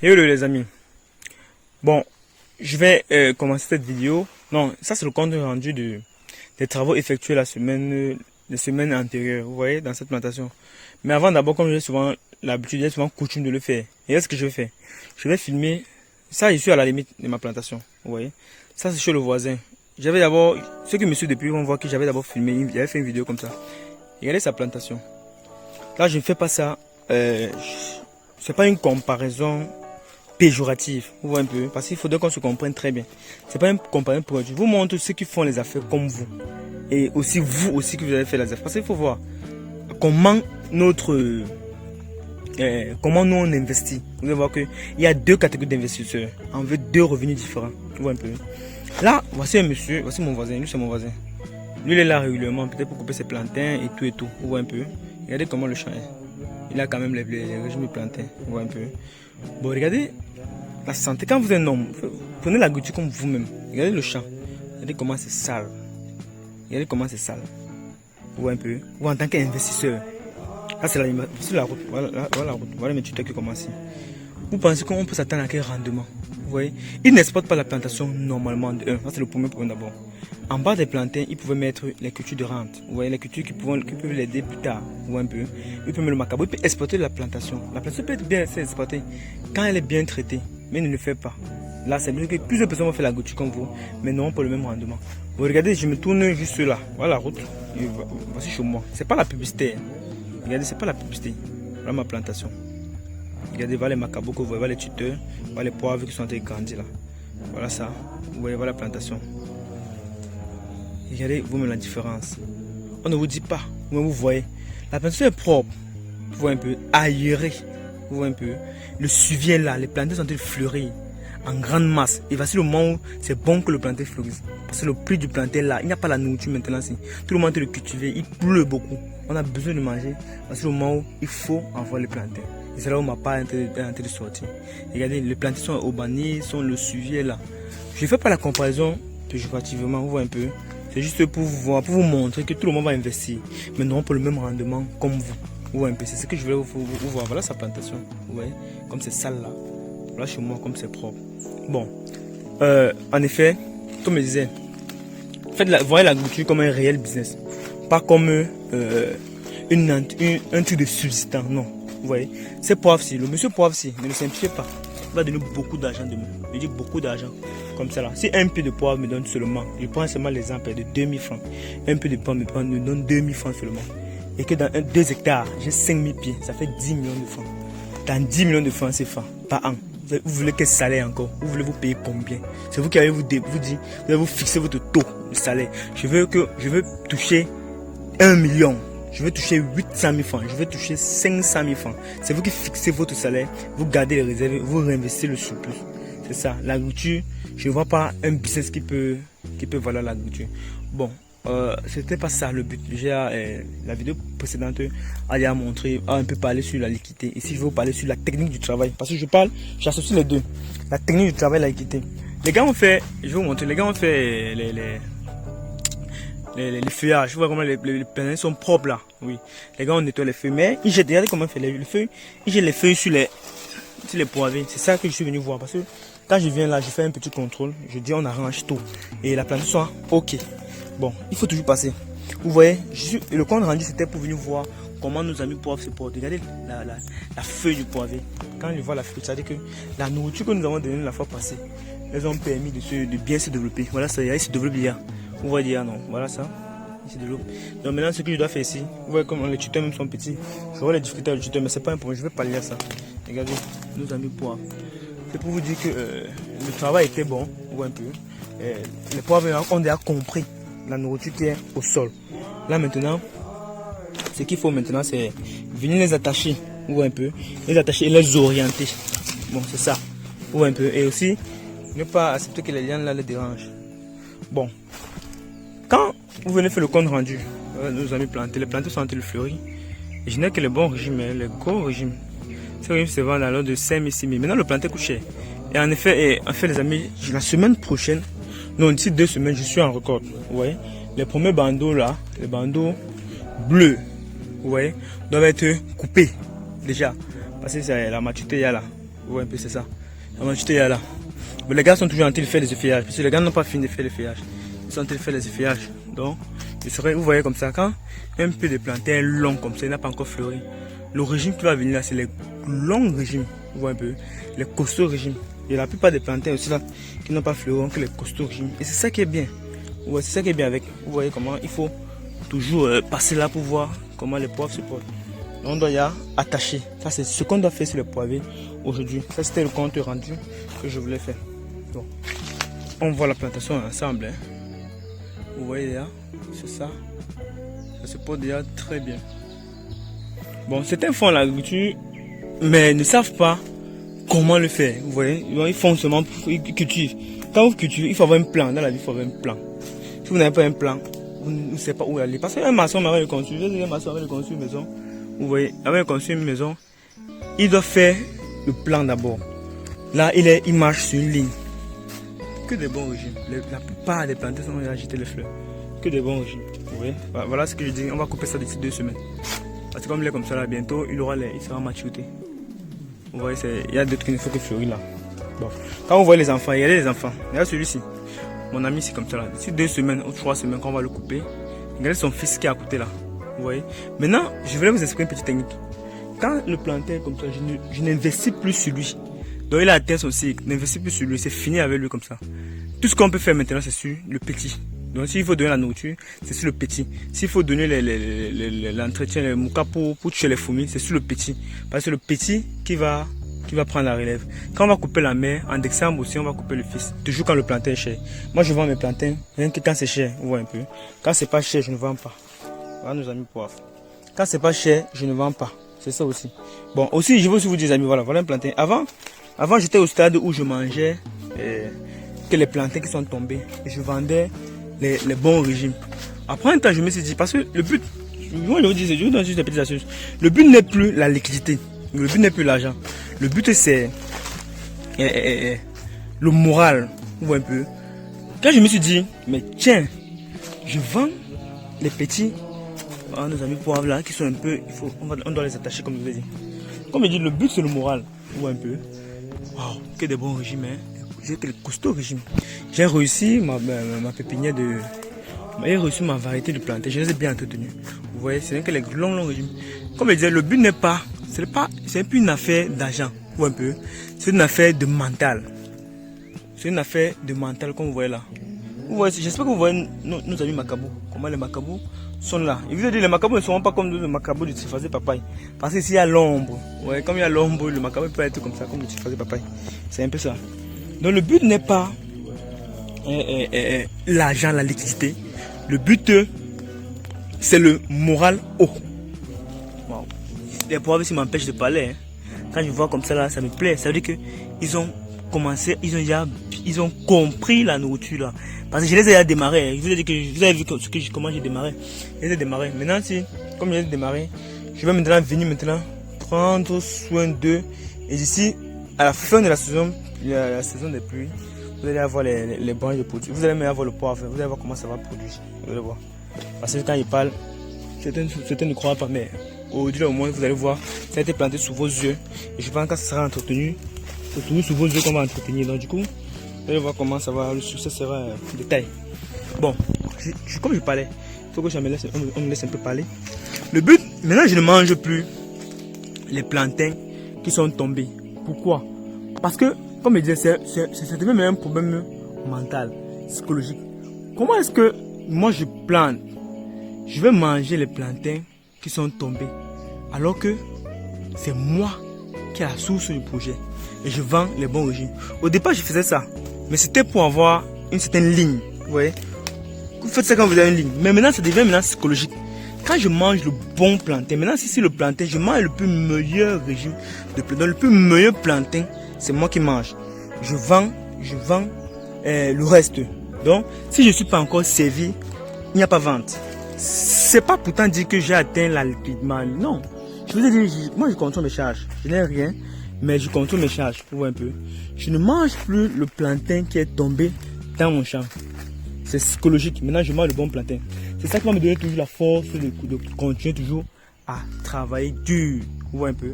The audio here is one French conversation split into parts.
Hello les amis. Bon, je vais commencer cette vidéo. Non, ça c'est le compte rendu des travaux effectués la semaine antérieure, vous voyez, dans cette plantation. Mais avant d'abord, comme j'ai souvent l'habitude, j'ai souvent coutume de le faire. Et là, ce que je vais faire, je vais filmer. Ça, je suis à la limite de ma plantation, vous voyez. Ça, c'est chez le voisin. J'avais d'abord, ceux qui me suivent depuis vont voir que j'avais d'abord filmé, j'avais fait une vidéo comme ça. Regardez sa plantation. Là, je ne fais pas ça. C'est pas une comparaison péjorative, vous voyez un peu, parce qu'il faudrait qu'on se comprenne très bien. C'est pas une comparaison péjorative. Je vous montre ceux qui font les affaires comme vous. Et aussi vous aussi que vous avez fait les affaires. Parce qu'il faut voir comment comment nous on investit. Vous allez voir qu'il y a deux catégories d'investisseurs. On veut deux revenus différents. Vous voyez un peu. Là, voici un monsieur, voici mon voisin. Lui, c'est mon voisin. Lui, il est là régulièrement, peut-être pour couper ses plantains et tout et tout. Vous voyez un peu. Regardez comment le champ est. Il a quand même les régimes de plantains. Vous voyez un peu. Bon, regardez la santé. Quand vous êtes un homme, prenez l'agriculture comme vous-même. Regardez le champ. Regardez comment c'est sale. Regardez comment c'est sale. Vous voyez un peu. Vous en tant qu'investisseur. Là, c'est la route. Voilà la route. Voilà mes tuteurs qui commencent. Vous pensez qu'on peut s'attendre à quel rendement? Vous voyez, ils n'exploitent pas la plantation normalement de 1. Ça, c'est le premier point d'abord. En bas des plantains, ils pouvaient mettre les cultures de rente. Vous voyez, les cultures qui peuvent l'aider plus tard. Vous voyez un peu. Ils peuvent mettre le macabre. Ils peuvent exploiter la plantation. La plantation peut être bien exploitée quand elle est bien traitée. Mais ils ne le font pas. Là, c'est bien que plusieurs personnes vont faire la gouture comme vous, mais non pas le même rendement. Vous regardez, je me tourne juste là. Voilà la route. Et voici chez moi. C'est pas la publicité. Regardez, c'est pas la publicité. Voilà ma plantation. Regardez, voilà les macabos que vous voyez, voilà les tuteurs, voilà les poivres qui sont en train de grandir là. Voilà ça. Vous voyez, voilà la plantation. Regardez vous-même la différence. On ne vous dit pas, vous voyez. La plantation est propre. Vous voyez un peu aérée. Vous voyez un peu. Le suivi est là. Les plantains sont en train de fleurir en grande masse. Et voici le moment où c'est bon que le plantain fleurisse. Parce que le prix du plantain est là. Il n'y a pas la nourriture maintenant. Tout le monde est en train de cultiver. Il pleut beaucoup. On a besoin de manger. Parce que le moment où il faut avoir les plantains. Et c'est là où ma part est en train de sortir. Regardez, les plantains sont urbanisés, le suivi est là. Je ne fais pas la comparaison péjorativement. Vous voyez un peu. C'est juste pour vous voir, pour vous montrer que tout le monde va investir. Mais non pas le même rendement comme vous. Vous voyez un peu. C'est ce que je voulais vous voir. Voilà sa plantation. Vous voyez. Comme c'est sale là. Voilà chez moi comme c'est propre. Bon. En effet, comme je disais, voyez l'agriculture comme un réel business. Pas comme un truc de subsistance. Non. Vous voyez. C'est poivre-ci. Le monsieur poivre-ci ne le simplifiez pas. Il va donner beaucoup d'argent demain. Je dis beaucoup d'argent. Comme ça là. Si un peu de poivre me donne seulement, je prends seulement l'exemple de 2000 francs. Un peu de poivre me donne 2000 francs seulement. Et que dans 2 hectares, j'ai 5000 pieds. Ça fait 10 millions de francs. Dans 10 millions de francs CFA par an. Vous voulez quel salaire encore? Vous voulez vous payer combien? C'est vous qui allez vous dire, vous allez vous fixer votre taux de salaire. Je veux toucher 1 million. Je veux toucher 800 000 francs. Je veux toucher 500 000 francs. C'est vous qui fixez votre salaire. Vous gardez les réserves. Vous réinvestissez le surplus. C'est ça. L'agriculture, je ne vois pas un business qui peut valoir l'agriculture. Bon, c'était pas ça le but. Déjà, la vidéo précédente a montré, a un peu parlé sur la liquidité. Ici, je vais vous parler sur la technique du travail. Parce que j'associe les deux. La technique du travail et la liquidité. Les gars ont fait, je vais vous montrer, les gars ont fait les feuillages. Je vois comment les plantains sont propres là. Oui. Les gars ont nettoyé les feuilles. Mais ils jettent, regardez comment on fait les feuilles. Ils jettent les feuilles sur les poivets. C'est ça que je suis venu voir. Parce que quand je viens là, je fais un petit contrôle. Je dis on arrange tout. Et la plantation soit ok. Bon, il faut toujours passer. Vous voyez, le compte rendu c'était pour venir voir comment nos amis poivres se portent. Regardez la feuille du poivet. Quand je vois la feuille, ça veut dire que la nourriture que nous avons donnée la fois passée, elles ont permis de bien se développer. Voilà ça, il se développe bien. Vous voyez, non, voilà ça. Il se développe. Donc maintenant, ce que je dois faire ici, vous voyez comme les tuteurs même sont petits. Je vois les difficultés du tuteur, mais c'est pas un problème, je vais pallier à ça. Regardez, nos amis poivres. C'est pour vous dire que le travail était bon, vous voyez un peu. Les poivres ont déjà compris la nourriture qui est au sol. Là maintenant, ce qu'il faut maintenant, c'est venir les attacher, vous voyez un peu. Les attacher et les orienter. Bon, c'est ça. Vous voyez un peu. Et aussi, ne pas accepter que les lianes là les dérangent. Bon. Quand vous venez faire le compte rendu, nos amis plantés, les plantés sont en train de fleurir. Et je n'ai que les bons régimes, les gros régimes. Ces régimes se vendent à l'heure de 5 000, 6 000. Maintenant, le planté coûte cher. Et en effet, les amis, la semaine prochaine, non, d'ici 2 semaines, je suis en record. Vous voyez, les premiers bandeaux là, les bandeaux bleus, vous voyez, doivent être coupés déjà. Parce que c'est la maturité, il y a là. Vous voyez un peu, c'est ça. La majorité est là. Mais les gars sont toujours en train de faire les effeuillages. Parce que les gars n'ont pas fini de faire les feuillages. Ils sont en train de faire les effeuillages. Donc, vous voyez comme ça, quand un peu de plantain long comme ça, il n'a pas encore fleuri. Le régime qui va venir là, c'est les longs régimes. Vous voyez un peu, les costauds régimes. Et la plupart des plantains aussi là, qui n'ont pas fleuri, que les costauds régimes. Et c'est ça qui est bien. Ouais, c'est ça qui est bien avec. Vous voyez comment il faut toujours passer là pour voir comment les poivres se portent. On doit y attacher. Ça, c'est ce qu'on doit faire sur les poivriers aujourd'hui. Ça, c'était le compte rendu que je voulais faire. Donc, on voit la plantation ensemble. Hein. Vous voyez là, c'est ça. Ça se porte déjà très bien. Bon, certains font l'agriculture, mais ne savent pas comment le faire. Vous voyez, ils font seulement, ils cultivent. Quand vous cultivez, il faut avoir un plan. Dans la vie, il faut avoir un plan. Si vous n'avez pas un plan, vous ne savez pas où aller. Parce qu'un maçon m'avait le construire. Un maçon avait le construire une maison. Vous voyez, avant de construire une maison, il doit faire le plan d'abord. Là, il marche sur une ligne. Que des bons régimes. La plupart des plantains sont agiter les fleurs. Que des bons régimes. Vous voyez, voilà ce que je dis. On va couper ça d'ici 2 semaines. Parce que comme il est comme ça là, bientôt, il sera maturité. Vous voyez, il y a d'autres qui ne font que fleurir là. Bon. Quand vous voyez les enfants, regardez les enfants. Regardez celui-ci. Mon ami, c'est comme ça là. D'ici 2 semaines ou 3 semaines, qu'on va le couper. Regardez son fils qui est à côté là. Vous voyez. Maintenant, je voulais vous expliquer une petite technique. Quand le plantain est comme ça, je n'investis plus sur lui. Donc il a atteint son cycle. N'investis plus sur lui. C'est fini avec lui comme ça. Tout ce qu'on peut faire maintenant, c'est sur le petit. Donc s'il faut donner la nourriture, c'est sur le petit. S'il faut donner l'entretien, les moukas pour tuer les fourmis, c'est sur le petit. Parce que c'est le petit qui va prendre la relève. Quand on va couper la mère, en décembre aussi, on va couper le fils. Toujours quand le plantain est cher. Moi, je vends mes plantains, rien que quand c'est cher, vous voyez un peu. Quand c'est pas cher, je ne vends pas. Voilà nos amis poivres. Quand c'est pas cher, je ne vends pas. C'est ça aussi. Bon, aussi, je veux aussi vous dire, amis, voilà un plantain. Avant j'étais au stade où je mangeais que les plantains qui sont tombés. Et je vendais les bons régimes. Après un temps, je me suis dit, parce que le but, moi je vous dis, je vous donne juste des petites astuces. Le but n'est plus la liquidité. Le but n'est plus l'argent. Le but c'est le moral. Vous voyez un peu. Quand je me suis dit, mais tiens, je vends les petits, nos amis poivres là, qui sont un peu, on doit les attacher comme je vous ai dit. Comme je dis, le but c'est le moral. Vous voyez un peu. Wow, que des bons régimes, hein. J'ai que les costauds régimes. J'ai réussi ma pépinière j'ai réussi ma variété de plantains. Je les ai bien entretenus. Vous voyez, c'est que les longs régimes. Comme je disais, le but n'est pas, c'est plus une affaire d'argent. Vous voyez un peu. C'est une affaire de mental. C'est une affaire de mental, comme vous voyez là. Vous voyez, j'espère que vous voyez nos amis macabous. Comment les macabous sont là. Et vous avez dit, les macabous ne seront pas comme le macabre du Tifazé papaye. Parce que s'il y a l'ombre, ouais, comme il y a l'ombre, le macabre peut être comme ça, comme le Tifazé papaye. C'est un peu ça. Donc le but n'est pas l'argent, la liquidité. Le but, c'est le moral haut. Wow. Les poivres ici m'empêchent de parler. Hein. Quand je vois comme ça là, ça me plaît. Ça veut dire qu'ils ont commencé, ils ont compris la nourriture là. Parce que je les ai déjà démarrés. Vous avez vu comment j'ai démarré. Je les ai démarrés. Maintenant, comme je les ai démarrés, je vais venir prendre soin d'eux. Et d'ici, à la fin de la saison des pluies, vous allez avoir les branches de produits. Vous allez même avoir le poivre. Vous allez voir comment ça va produire. Vous allez voir. Parce que quand il parle, certains ne croient pas, mais au-delà au moins, vous allez voir, ça a été planté sous vos yeux. Et je pense que quand ça sera entretenu, c'est toujours sous vos yeux qu'on va entretenir. Donc du coup, vous allez voir comment ça va, le succès sera en détail. Bon, comme je parlais, il faut que on me laisse un peu parler. Le but, maintenant je ne mange plus les plantains qui sont tombés. Pourquoi? Parce que, comme je disais, c'est devenu un problème mental, psychologique. Comment est-ce que moi je plante, je vais manger les plantains qui sont tombés, alors que c'est moi qui ai la source du projet et je vends les bons régimes. Au départ, je faisais ça, mais c'était pour avoir une certaine ligne. Vous voyez, vous faites ça quand vous avez une ligne, mais maintenant ça devient psychologique. Quand je mange le bon plantain, maintenant si c'est le plantain, je mange le plus meilleur régime de plantain, le plus meilleur plantain, c'est moi qui mange. Je vends le reste. Donc, si je ne suis pas encore servi, il n'y a pas vente. C'est pas pourtant dire que j'ai atteint la liquidement. Non. Je vous ai dit, moi je contrôle mes charges. Je n'ai rien, mais je contrôle mes charges. Pour voir un peu. Je ne mange plus le plantain qui est tombé dans mon champ. C'est psychologique. Maintenant, je mange le bon plantain. C'est ça qui va me donner toujours la force de continuer toujours à travailler dur. Vous voyez un peu.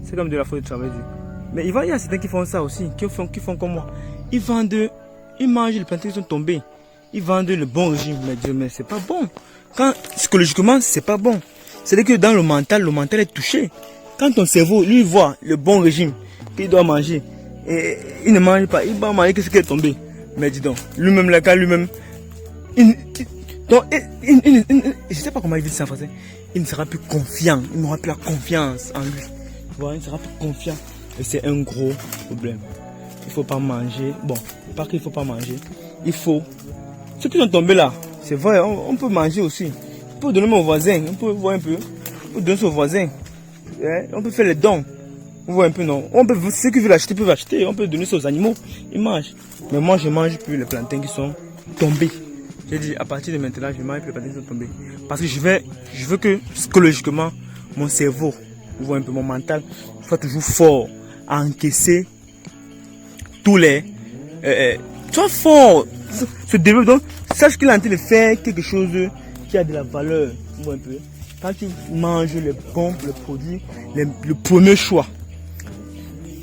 C'est comme de la force de travailler dur. Mais il y a certains qui font ça aussi, qui font comme moi. Ils mangent les plantains qui sont tombés. Ils vendent le bon régime. Mais c'est pas bon. Quand, psychologiquement, c'est pas bon. C'est-à-dire que dans le mental est touché. Quand ton cerveau, lui, voit le bon régime qu'il doit manger, et il ne mange pas, il va manger ce qui est tombé. Mais dis donc, lui-même, là, quand lui-même, je ne sais pas comment il dit ça en français. Il ne sera plus confiant. Il n'aura plus la confiance en lui. Voilà, il ne sera plus confiant. Et c'est un gros problème. Il ne faut pas manger. Bon, pas qu'il ne faut pas manger. Il faut. Ceux qui sont tombés là, c'est vrai, on peut manger aussi. On peut donner aux voisins. On peut voir un peu. On peut donner aux voisins. On peut faire les dons. On voit un peu, non. On peut, ceux qui veulent acheter peuvent acheter. On peut donner ça aux animaux. Ils mangent. Mais moi, je ne mange plus les plantains qui sont tombés. J'ai dit, à partir de maintenant, je ne mange plus les plantains qui sont tombés. Parce que je veux que psychologiquement, mon cerveau, on voit un peu mon mental, soit toujours fort à encaisser tous les... sois fort. Se développe. Donc, sache qu'il est en train de faire quelque chose qui a de la valeur. On voit un peu. Quand tu manges les bons, les produits, le premier choix,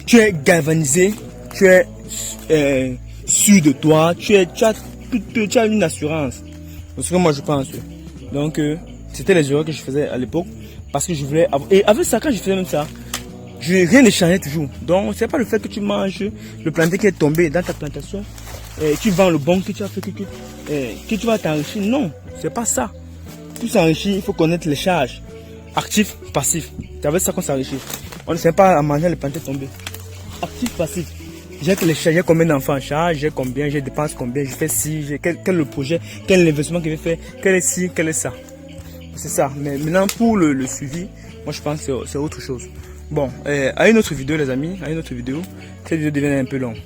tu es galvanisé, tu es sûr de toi, tu as une assurance. C'est ce que moi je pense. Donc, c'était les erreurs que je faisais à l'époque parce que je voulais avoir... Et avec ça, quand je faisais même ça, rien ne changeait toujours. Donc, c'est pas le fait que tu manges le plantain qui est tombé dans ta plantation, tu vends le bon que tu as fait, que tu vas t'enrichir. Non, c'est pas ça. Pour s'enrichir, il faut connaître les charges. Actif, passif. C'est avec ça qu'on s'enrichit. On ne sait pas à manger les plantains tombés. Actif, passif. J'ai que les charges, j'ai combien d'enfants en charge, j'ai combien, je dépense combien, je fais ci, quel est le projet, quel est l'investissement que je vais faire, quel est ci, quel est ça. C'est ça. Mais maintenant, pour le suivi, moi je pense que c'est autre chose. Bon, à une autre vidéo les amis, à une autre vidéo. Cette vidéo devient un peu longue.